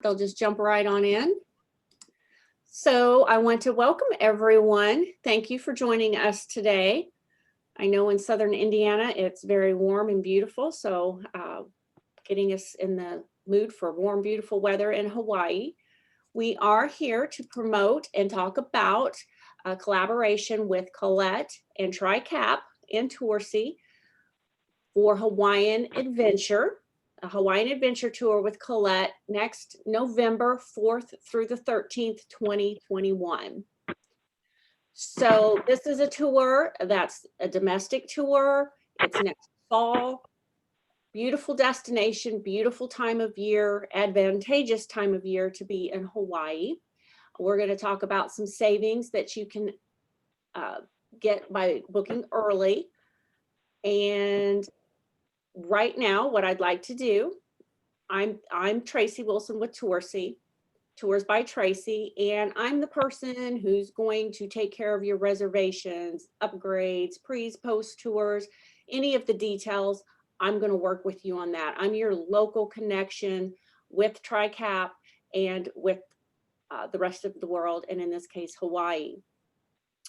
They'll just jump right on in. So I want to welcome everyone. Thank you for joining us today. I know in Southern Indiana, it's very warm and beautiful. So getting us in the mood for warm, beautiful weather in Hawaii. We are here to promote and talk about a collaboration with Colette and TriCap in Torsi for Hawaiian Adventure, a Hawaiian Adventure tour with Colette next November 4th through the 13th, 2021. So this is a tour that's a domestic tour. It's next fall. Beautiful destination, beautiful time of year, advantageous time of year to be in Hawaii. We're going to talk about some savings that you can get by booking early. And right now, what I'd like to do, I'm Tracy Wilson with Torsi, Tours by Tracy, and I'm the person who's going to take care of your reservations, upgrades, post tours, any of the details. I'm going to work with you on that. I'm your local connection with TriCap and with the rest of the world, and in this case, Hawaii.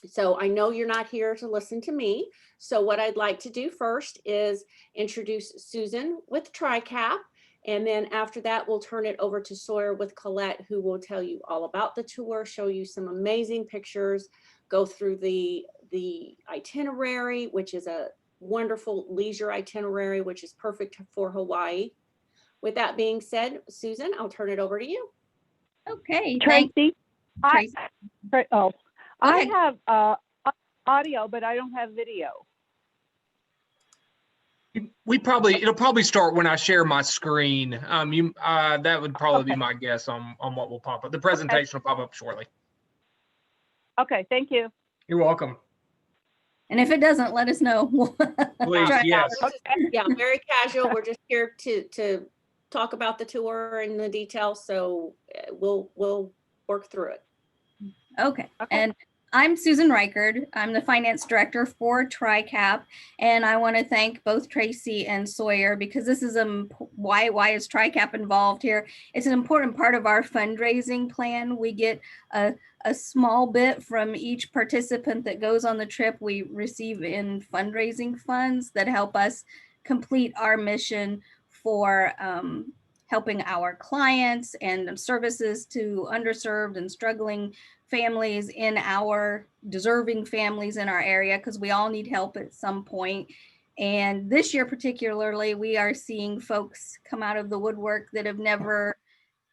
So I know you're not here to listen to me. So what I'd like to do first is introduce Susan with TriCap. And then after that, we'll turn it over to Sawyer with Colette, who will tell you all about the tour, show you some amazing pictures, go through the itinerary, which is a wonderful leisure itinerary, which is perfect for Hawaii. With that being said, Susan, I'll turn it over to you. Okay, Tracy. Tracy. I have audio, but I don't have video. It'll probably start when I share my screen. That would probably be my guess on what will pop up. The presentation will pop up shortly. Okay, thank you. You're welcome. And if it doesn't, let us know. Please, yes. Yeah, very casual. We're just here to talk about the tour and the details. So we'll work through it. Okay. And I'm Susan Reichard. I'm the finance director for TriCap, and I want to thank both Tracy and Sawyer because this is why is TriCap involved here? It's an important part of our fundraising plan. We get a small bit from each participant that goes on the trip. We receive in fundraising funds that help us complete our mission for helping our clients and services to underserved and struggling families in our deserving families in our area, because we all need help at some point. And this year particularly, we are seeing folks come out of the woodwork that have never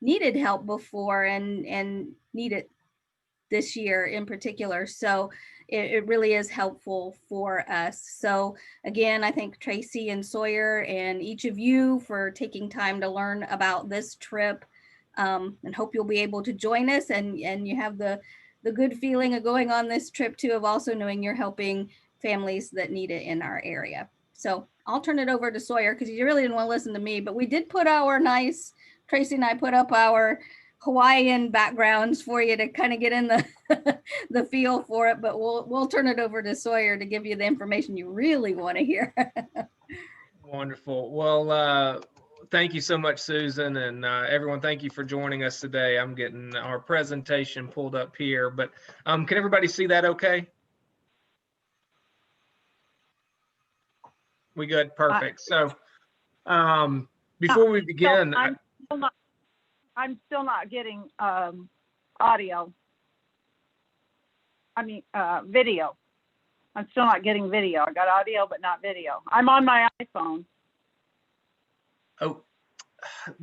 needed help before and need it this year in particular. So it really is helpful for us. So again, I thank Tracy and Sawyer and each of you for taking time to learn about this trip. And hope you'll be able to join us and you have the good feeling of going on this trip too, of also knowing you're helping families that need it in our area. So I'll turn it over to Sawyer because you really didn't want to listen to me, but we did put our Tracy and I put up our Hawaiian backgrounds for you to kind of get in the feel for it, but we'll turn it over to Sawyer to give you the information you really want to hear. Wonderful. Well, thank you so much, Susan, and everyone, thank you for joining us today. I'm getting our presentation pulled up here, but can everybody see that okay? We good? Perfect. So before we begin, I'm still not getting audio. I mean, video. I'm still not getting video. I got audio, but not video. I'm on my iPhone. Oh,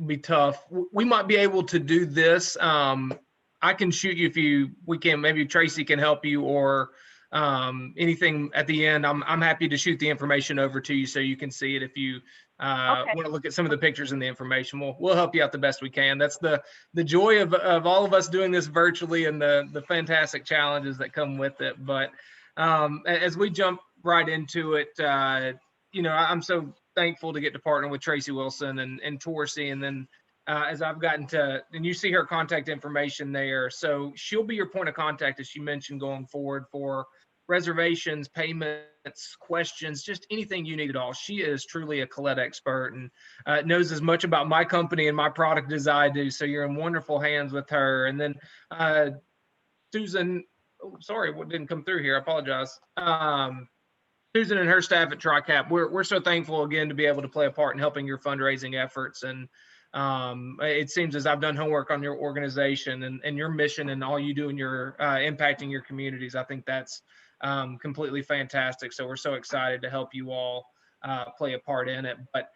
be tough. We might be able to do this. I can shoot you we can, maybe Tracy can help you or anything at the end. I'm happy to shoot the information over to you so you can see it if you want to look at some of the pictures and the information. We'll help you out the best we can. That's the joy of all of us doing this virtually and the fantastic challenges that come with it. But as we jump right into it, I'm so thankful to get to partner with Tracy Wilson and Torsi, and then as I've gotten to, and you see her contact information there, so she'll be your point of contact, as she mentioned, going forward for reservations, payments, questions, just anything you need at all. She is truly a Colette expert and knows as much about my company and my product as I do. So you're in wonderful hands with her. And then Susan, oh, sorry, what didn't come through here? I apologize. Susan and her staff at TriCap, we're so thankful again to be able to play a part in helping your fundraising efforts. And it seems as I've done homework on your organization and your mission and all you do in your impacting your communities. I think that's completely fantastic. So we're so excited to help you all play a part in it. But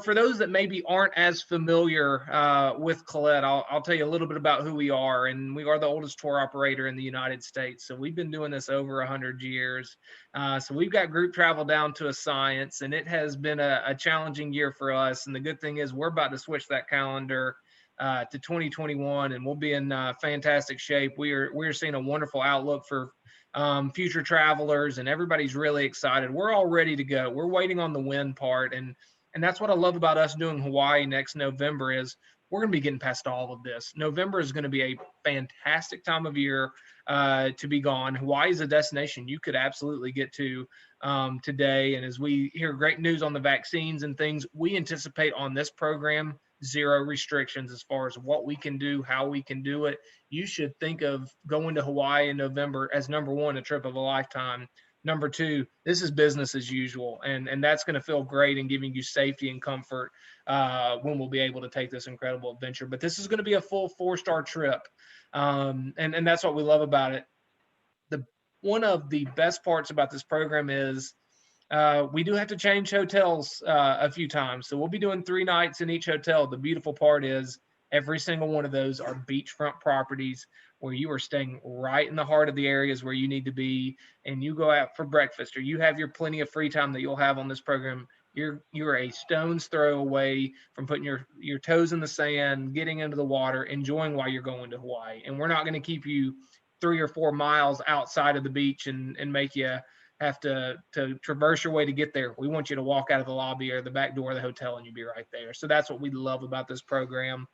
for those that maybe aren't as familiar with Colette, I'll tell you a little bit about who we are. And we are the oldest tour operator in the United States. So we've been doing this over 100 years. So we've got group travel down to a science, and it has been a challenging year for us. And the good thing is we're about to switch that calendar to 2021, and we'll be in fantastic shape. We're seeing a wonderful outlook for future travelers, and everybody's really excited. We're all ready to go. We're waiting on the when part, and that's what I love about us doing Hawaii next November is we're going to be getting past all of this. November is going to be a fantastic time of year to be gone. Hawaii is a destination you could absolutely get to today. And as we hear great news on the vaccines and things, we anticipate on this program, 0 restrictions as far as what we can do, how we can do it. You should think of going to Hawaii in November as number one, a trip of a lifetime. Number 2, this is business as usual, and that's going to feel great and giving you safety and comfort when we'll be able to take this incredible adventure. But this is going to be a full 4-star trip, and that's what we love about it. One of the best parts about this program is we do have to change hotels a few times. So we'll be doing 3 nights in each hotel. The beautiful part is every single one of those are beachfront properties where you are staying right in the heart of the areas where you need to be, and you go out for breakfast or you have your plenty of free time that you'll have on this program. You're a stone's throw away from putting your toes in the sand, getting into the water, enjoying while you're going to Hawaii. And we're not going to keep you 3 or 4 miles outside of the beach and make you have to traverse your way to get there. We want you to walk out of the lobby or the back door of the hotel and you'll be right there. So that's what we love about this program.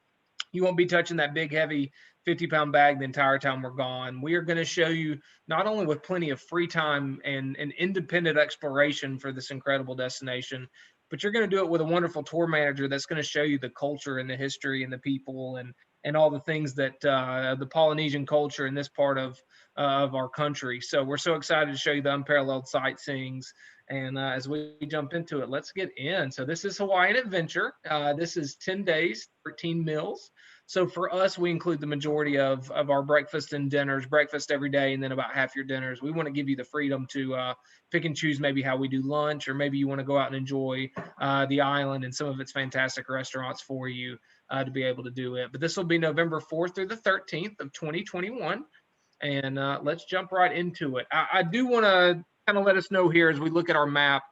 You won't be touching that big, heavy 50-pound bag the entire time we're gone. We are going to show you not only with plenty of free time and independent exploration for this incredible destination, but you're going to do it with a wonderful tour manager that's going to show you the culture and the history and the people and all the things that the Polynesian culture in this part of our country. So we're so excited to show you the unparalleled sightseeings. And as we jump into it, let's get in. So this is Hawaiian Adventure. This is 10 days, 13 meals. So for us, we include the majority of our breakfast and dinners, breakfast every day, and then about half your dinners. We want to give you the freedom to pick and choose maybe how we do lunch, or maybe you want to go out and enjoy the island and some of its fantastic restaurants for you to be able to do it. But this will be November 4th through the 13th of 2021. And let's jump right into it. I do want to kind of let us know here as we look at our map.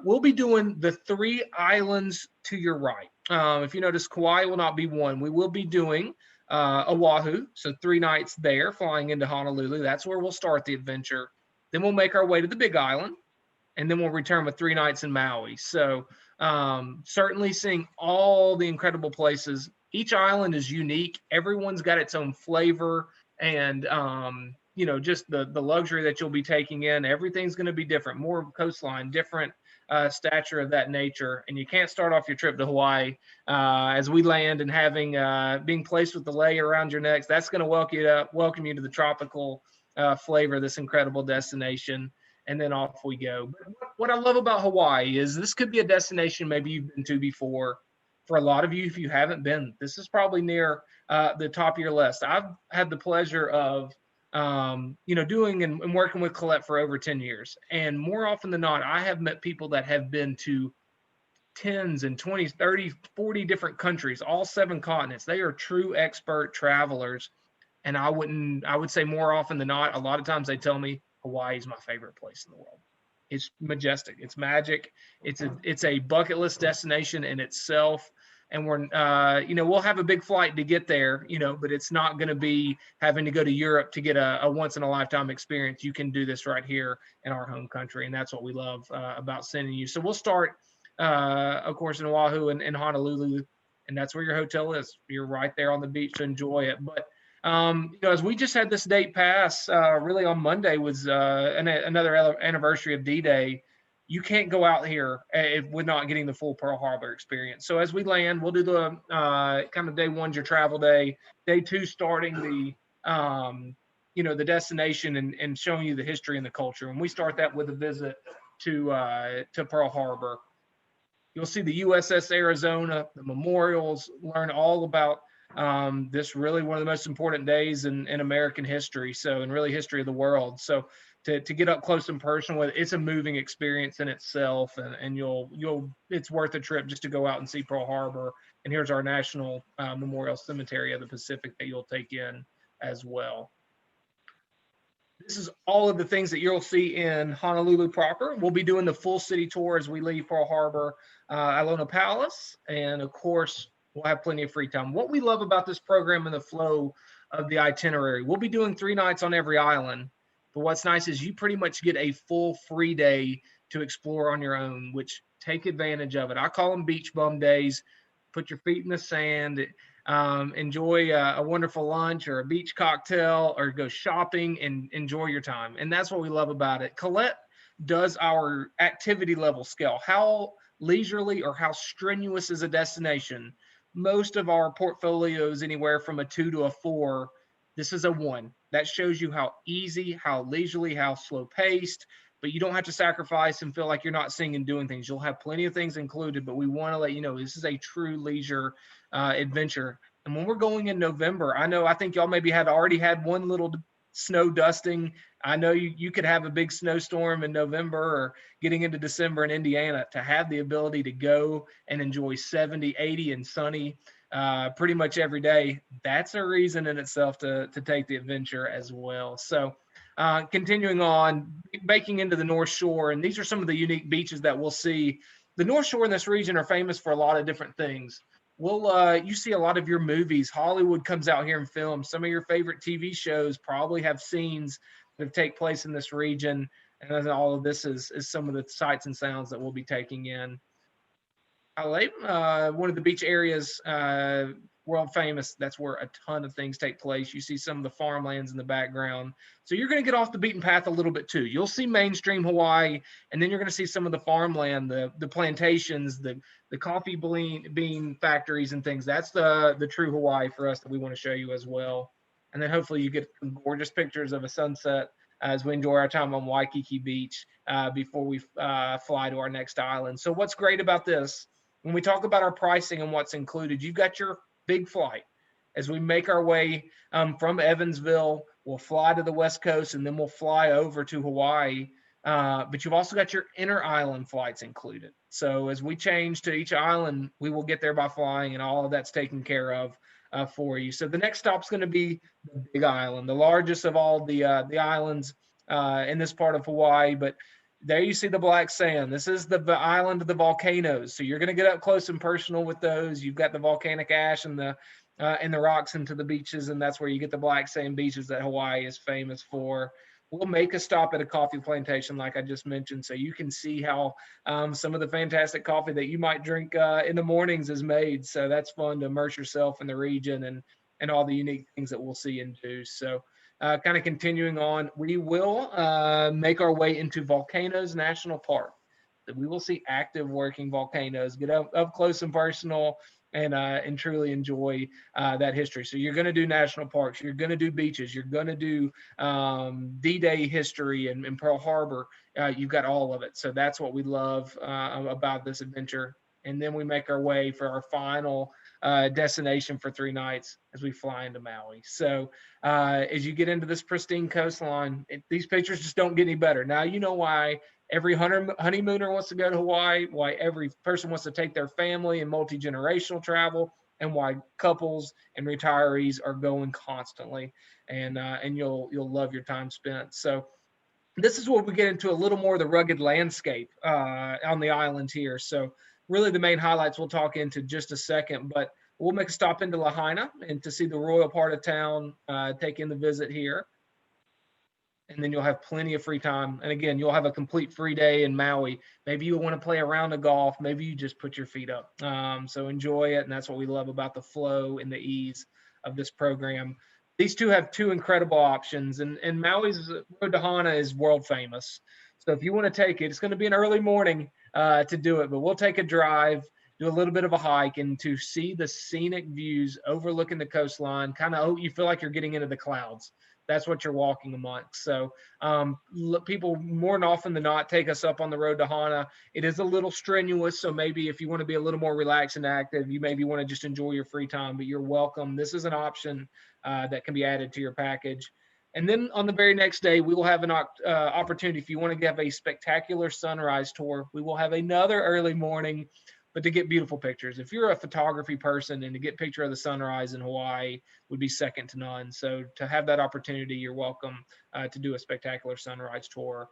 We'll be doing the 3 islands to your right. If you notice, Kauai will not be one. We will be doing Oahu, so 3 nights there, flying into Honolulu. That's where we'll start the adventure. Then we'll make our way to the Big Island, and then we'll return with 3 nights in Maui. So certainly seeing all the incredible places. Each island is unique. Everyone's got its own flavor and just the luxury that you'll be taking in. Everything's going to be different, more coastline, different stature of that nature. And you can't start off your trip to Hawaii as we land and having being placed with the lei around your necks. That's going to welcome you to the tropical flavor of this incredible destination. And then off we go. But what I love about Hawaii is this could be a destination maybe you've been to before. For a lot of you, if you haven't been, this is probably near the top of your list. I've had the pleasure of doing and working with Colette for over 10 years. And more often than not, I have met people that have been to 10s and 20s, 30, 40 different countries, all 7 continents. They are true expert travelers. And I would say more often than not, a lot of times they tell me Hawaii is my favorite place in the world. It's majestic. It's magic. It's a bucket list destination in itself. And we're, we'll have a big flight to get there, but it's not going to be having to go to Europe to get a once in a lifetime experience. You can do this right here in our home country. And that's what we love about sending you. So we'll start, of course, in Oahu and Honolulu, and that's where your hotel is. You're right there on the beach to enjoy it. But As we just had this date pass, really on Monday was another anniversary of D-Day. You can't go out here if we're not getting the full Pearl Harbor experience. So as we land, we'll do the kind of day one's your travel day, day two starting the destination and showing you the history and the culture. And we start that with a visit to Pearl Harbor. You'll see the USS Arizona, the memorials, learn all about this really one of the most important days in American history. So, and really history of the world. So to get up close and personal with it, it's a moving experience in itself. And it's worth a trip just to go out and see Pearl Harbor. And here's our National Memorial Cemetery of the Pacific that you'll take in as well. This is all of the things that you'll see in Honolulu proper. We'll be doing the full city tour as we leave Pearl Harbor, Aloha Palace, and of course, we'll have plenty of free time. What we love about this program and the flow of the itinerary, we'll be doing 3 nights on every island, but what's nice is you pretty much get a full free day to explore on your own, which take advantage of it. I call them beach bum days. Put your feet in the sand, enjoy a wonderful lunch or a beach cocktail, or go shopping and enjoy your time. And that's what we love about it. Colette does our activity level scale. How leisurely or how strenuous is a destination? Most of our portfolios anywhere from a 2 to a 4. This is a 1. That shows you how easy, how leisurely, how slow paced, but you don't have to sacrifice and feel like you're not seeing and doing things. You'll have plenty of things included, but we want to let you know this is a true leisure adventure. And when we're going in November, I think y'all maybe have already had one little snow dusting. I know you could have a big snowstorm in November or getting into December in Indiana. To have the ability to go and enjoy 70, 80 and sunny pretty much every day, that's a reason in itself to take the adventure as well. So continuing on, baking into the North Shore, and these are some of the unique beaches that we'll see. The North Shore in this region are famous for a lot of different things. You see a lot of your movies. Hollywood comes out here and films. Some of your favorite TV shows probably have scenes that take place in this region. And all of this is some of the sights and sounds that we'll be taking in. One of the beach areas, world famous. That's where a ton of things take place. You see some of the farmlands in the background. So you're going to get off the beaten path a little bit too. You'll see mainstream Hawaii, and then you're going to see some of the farmland, the plantations, the coffee bean factories and things. That's the true Hawaii for us that we want to show you as well. And then hopefully you get some gorgeous pictures of a sunset as we enjoy our time on Waikiki Beach before we fly to our next island. So what's great about this, when we talk about our pricing and what's included, you've got your big flight. As we make our way from Evansville, we'll fly to the West Coast and then we'll fly over to Hawaii. But you've also got your inner island flights included. So as we change to each island, we will get there by flying, and all of that's taken care of for you. So the next stop's going to be the Big Island, the largest of all the islands in this part of Hawaii. But there you see the black sand. This is the island of the volcanoes. So you're going to get up close and personal with those. You've got the volcanic ash and the rocks into the beaches, and that's where you get the black sand beaches that Hawaii is famous for. We'll make a stop at a coffee plantation, like I just mentioned, so you can see how some of the fantastic coffee that you might drink in the mornings is made. So that's fun to immerse yourself in the region and all the unique things that we'll see and do. So kind of continuing on, we will make our way into Volcanoes National Park. We will see active working volcanoes, get up close and personal, and truly enjoy that history. So you're going to do national parks, you're going to do beaches, you're going to do D-Day history and Pearl Harbor. You've got all of it. So that's what we love about this adventure. And then we make our way for our final destination for 3 nights as we fly into Maui. So as you get into this pristine coastline, these pictures just don't get any better. Now you know why every honeymooner wants to go to Hawaii, why every person wants to take their family and multi-generational travel, and why couples and retirees are going constantly. And you'll love your time spent. So this is where we get into a little more of the rugged landscape on the island here. So really the main highlights we'll talk into just a second, but we'll make a stop into Lahaina and to see the royal part of town, take in the visit here. And then you'll have plenty of free time. And again, you'll have a complete free day in Maui. Maybe you want to play a round of golf. Maybe you just put your feet up. So enjoy it. And that's what we love about the flow and the ease of this program. these two have two incredible options, and Maui's Road to Hana is world famous. So if you want to take it, it's going to be an early morning to do it, but we'll take a drive, do a little bit of a hike, and to see the scenic views overlooking the coastline, kind of, you feel like you're getting into the clouds. That's what you're walking amongst. So people more than often than not take us up on the Road to Hana. It is a little strenuous, so maybe if you want to be a little more relaxed and active, you maybe want to just enjoy your free time, but you're welcome. This is an option that can be added to your package. And then on the very next day, we will have an opportunity, if you want to have a spectacular sunrise tour, we will have another early morning, but to get beautiful pictures. If you're a photography person, and to get a picture of the sunrise in Hawaii would be second to none. So to have that opportunity, you're welcome to do a spectacular sunrise tour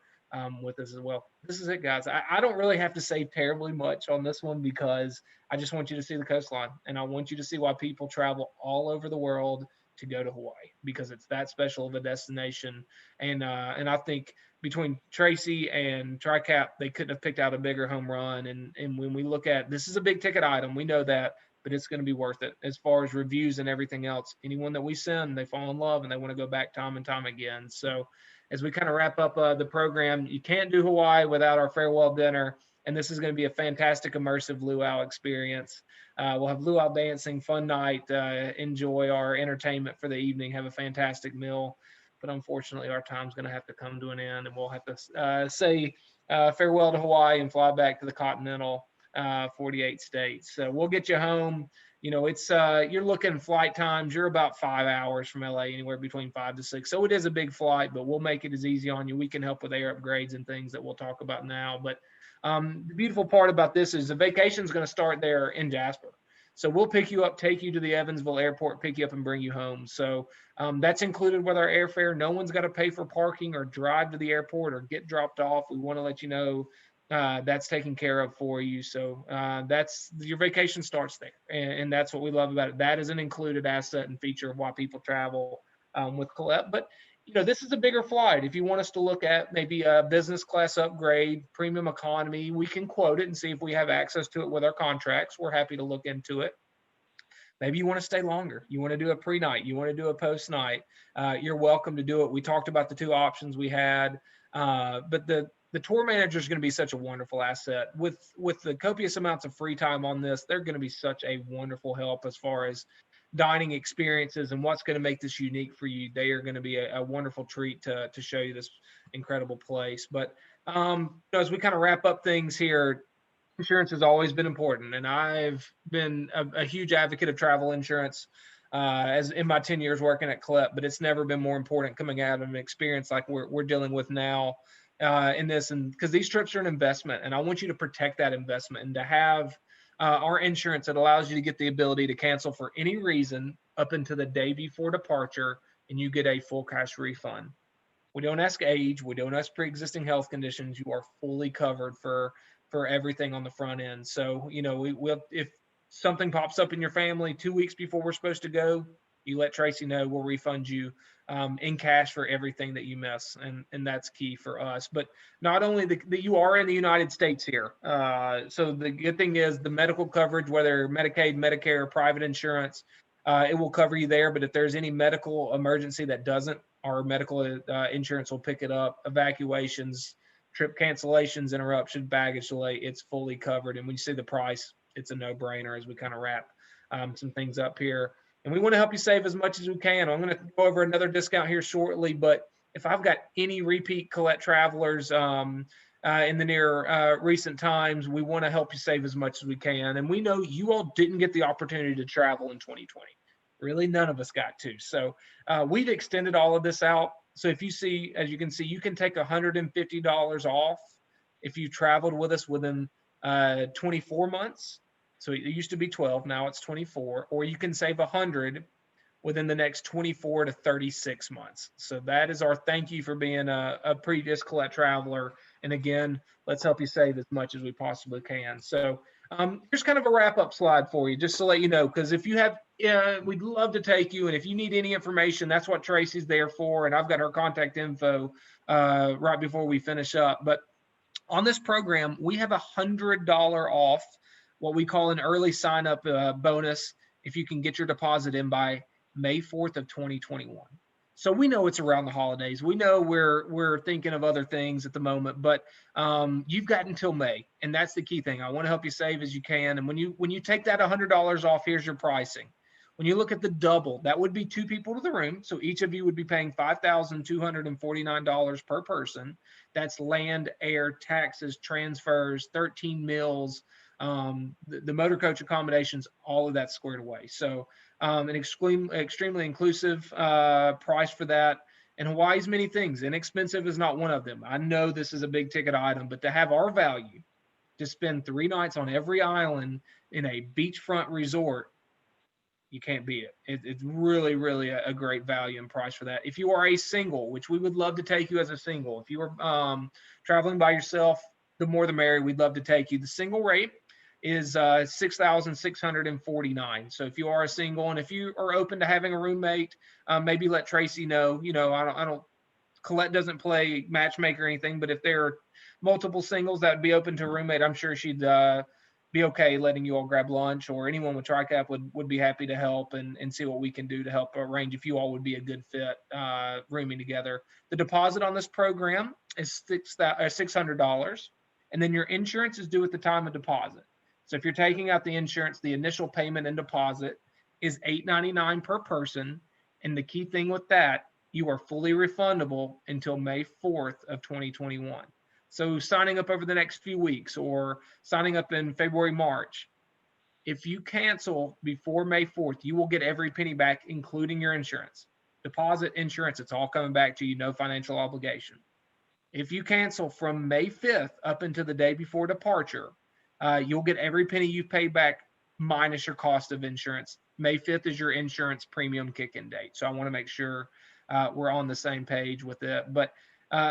with us as well. This is it, guys. I don't really have to say terribly much on this one, because I just want you to see the coastline, and I want you to see why people travel all over the world to go to Hawaii, because it's that special of a destination. And I think between Tracy and TriCap, they couldn't have picked out a bigger home run. And when we look at, this is a big ticket item, we know that, but it's going to be worth it as far as reviews and everything else. Anyone that we send, they fall in love and they want to go back time and time again. So as we kind of wrap up the program, you can't do Hawaii without our farewell dinner. And this is going to be a fantastic immersive luau experience. We'll have luau dancing, fun night, enjoy our entertainment for the evening, have a fantastic meal. But unfortunately, our time's going to have to come to an end, and we'll have to say farewell to Hawaii and fly back to the continental 48 states. So we'll get you home. You know, it's you're looking flight times. You're about 5 hours from LA, anywhere between 5 to 6. So it is a big flight, but we'll make it as easy on you. We can help with air upgrades and things that we'll talk about now. But the beautiful part about this is the vacation is going to start there in Jasper. So we'll pick you up, take you to the Evansville airport, pick you up and bring you home. So that's included with our airfare. No one's got to pay for parking or drive to the airport or get dropped off. We want to let you know that's taken care of for you. So that's your vacation starts there. And that's what we love about it. That is an included asset and feature of why people travel with Colette. But you know, this is a bigger flight. If you want us to look at maybe a business class upgrade, premium economy, we can quote it and see if we have access to it with our contracts. We're happy to look into it. Maybe you want to stay longer. You want to do a pre-night. You want to do a post-night. You're welcome to do it. We talked about the two options we had, but the tour manager is going to be such a wonderful asset. With the copious amounts of free time on this, they're going to be such a wonderful help as far as dining experiences and what's going to make this unique for you. They are going to be a wonderful treat to show you this incredible place. But as we kind of wrap up things here, insurance has always been important, and I've been a huge advocate of travel insurance as in my 10 years working at CLEP, but it's never been more important coming out of an experience like we're dealing with now in this, and because these trips are an investment, and I want you to protect that investment and to have our insurance that allows you to get the ability to cancel for any reason up until the day before departure, and you get a full cash refund. We don't ask age. We don't ask pre-existing health conditions. You are fully covered for everything on the front end. So, you know, we'll if something pops up in your family 2 weeks before we're supposed to go, you let Tracy know. We'll refund you in cash for everything that you miss, and that's key for us. But not only that you are in the United States here. So the good thing is the medical coverage, whether Medicaid, Medicare, or private insurance, it will cover you there. But if there's any medical emergency that doesn't, our medical insurance will pick it up. Evacuations, trip cancellations, interruption, baggage delay, it's fully covered. And when you see the price, it's a no-brainer as we kind of wrap some things up here. And we want to help you save as much as we can. I'm going to go over another discount here shortly, but if I've got any repeat Colette travelers in the near recent times, we want to help you save as much as we can. And we know you all didn't get the opportunity to travel in 2020. Really, none of us got to. So we've extended all of this out. So if you see, as you can see, you can take $150 off if you traveled with us within 24 months. So it used to be 12, now it's 24, or you can save 100 within the next 24 to 36 months. So that is our thank you for being a previous Colette traveler. And again, let's help you save as much as we possibly can. So here's kind of a wrap-up slide for you, just to let you know, because if you have, we'd love to take you. And if you need any information, that's what Tracy's there for. And I've got her contact info right before we finish up. But on this program, we have $100 off what we call an early sign-up bonus if you can get your deposit in by May 4th of 2021. So we know it's around the holidays. We know we're thinking of other things at the moment, but you've got until May, and that's the key thing. I want to help you save as you can. And when you take that $100 off, here's your pricing. When you look at the double, that would be 2 people to the room. So each of you would be paying $5,249 per person. That's land, air, taxes, transfers, 13 meals, the motor coach accommodations, all of that squared away. So an extremely inclusive price for that. And Hawaii's many things. Inexpensive is not one of them. I know this is a big ticket item, but to have our value, to spend 3 nights on every island in a beachfront resort, you can't beat it. It's really, really a great value and price for that. If you are a single, which we would love to take you as a single, if you are traveling by yourself, the more the merrier. We'd love to take you. The single rate is $6,649. So if you are a single, and if you are open to having a roommate, maybe let Tracy know. You know, I don't. Colette doesn't play matchmaker or anything, but if there are multiple singles that would be open to a roommate, I'm sure she'd be okay letting you all grab lunch, or anyone with TriCap would be happy to help and see what we can do to help arrange if you all would be a good fit rooming together. The deposit on this program is $600, and then your insurance is due at the time of deposit. So if you're taking out the insurance, the initial payment and deposit is $899 per person. And the key thing with that, you are fully refundable until May 4th of 2021. So signing up over the next few weeks or signing up in February, March, if you cancel before May 4th, you will get every penny back, including your insurance. Deposit, insurance, it's all coming back to you, no financial obligation. If you cancel from May 5th up until the day before departure, you'll get every penny you've paid back minus your cost of insurance. May 5th is your insurance premium kick-in date. So I want to make sure we're on the same page with it. But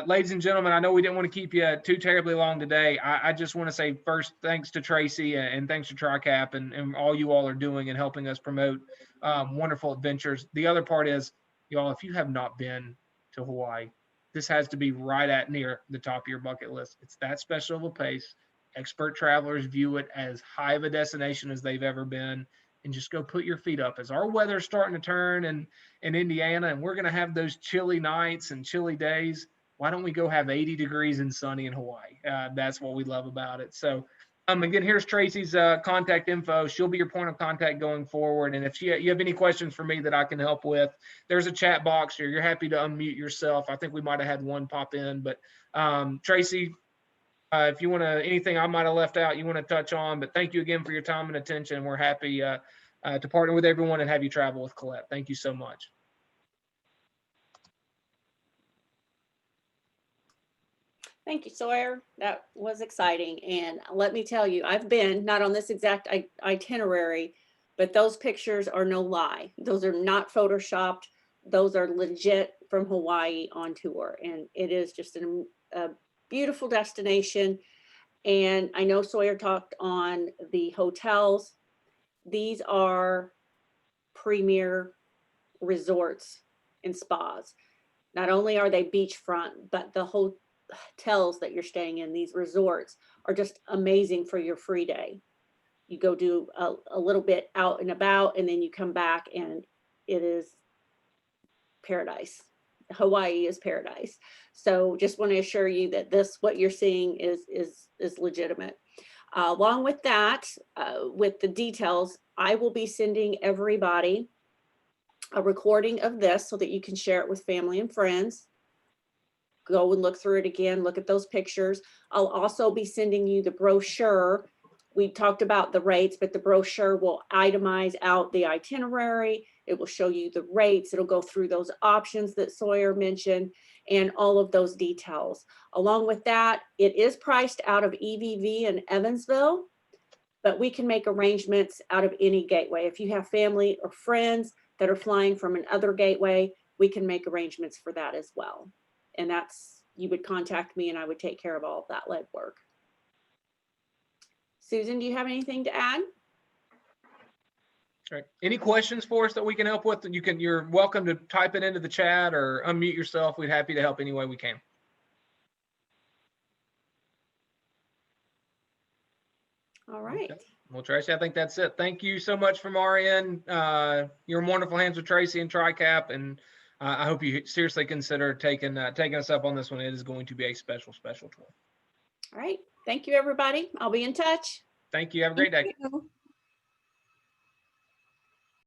ladies and gentlemen, I know we didn't want to keep you too terribly long today. I just want to say first, thanks to Tracy and thanks to TriCap and all you all are doing and helping us promote wonderful adventures. The other part is, y'all, if you have not been to Hawaii, this has to be right at near the top of your bucket list. It's that special of a place. Expert travelers view it as high of a destination as they've ever been. And just go put your feet up. As our weather's starting to turn in Indiana, and we're going to have those chilly nights and chilly days, why don't we go have 80 degrees and sunny in Hawaii? That's what we love about it. So again, here's Tracy's contact info. She'll be your point of contact going forward. And if you have any questions for me that I can help with, there's a chat box here. You're happy to unmute yourself. I think we might have had one pop in, but Tracy, if you want to, anything I might have left out, you want to touch on, but thank you again for your time and attention. We're happy to partner with everyone and have you travel with Colette. Thank you so much. Thank you, Sawyer. That was exciting. And let me tell you, I've been not on this exact itinerary, but those pictures are no lie. Those are not photoshopped. Those are legit from Hawaii on tour. And it is just a beautiful destination. And I know Sawyer talked on the hotels. These are premier resorts and spas. Not only are they beachfront, but the hotels that you're staying in, these resorts, are just amazing for your free day. You go do a little bit out and about, and then you come back and it is paradise. Hawaii is paradise. So just want to assure you that what you're seeing is legitimate. Along with that, with the details, I will be sending everybody a recording of this so that you can share it with family and friends. Go and look through it again, look at those pictures. I'll also be sending you the brochure. We talked about the rates, but the brochure will itemize out the itinerary. It will show you the rates. It'll go through those options that Sawyer mentioned and all of those details. Along with that, it is priced out of EVV in Evansville, but we can make arrangements out of any gateway. If you have family or friends that are flying from another gateway, we can make arrangements for that as well. And that's, you would contact me and I would take care of all of that legwork. Susan, do you have anything to add? All right. Any questions for us that we can help with? You're welcome to type it into the chat or unmute yourself. We're happy to help any way we can. All right. Okay. Well, Tracy, I think that's it. Thank you so much from our end. You're in wonderful hands with Tracy and TriCap, and I hope you seriously consider taking us up on this one. It is going to be a special tour. All right. Thank you, everybody. I'll be in touch. Thank you. Have a great day. Thank you.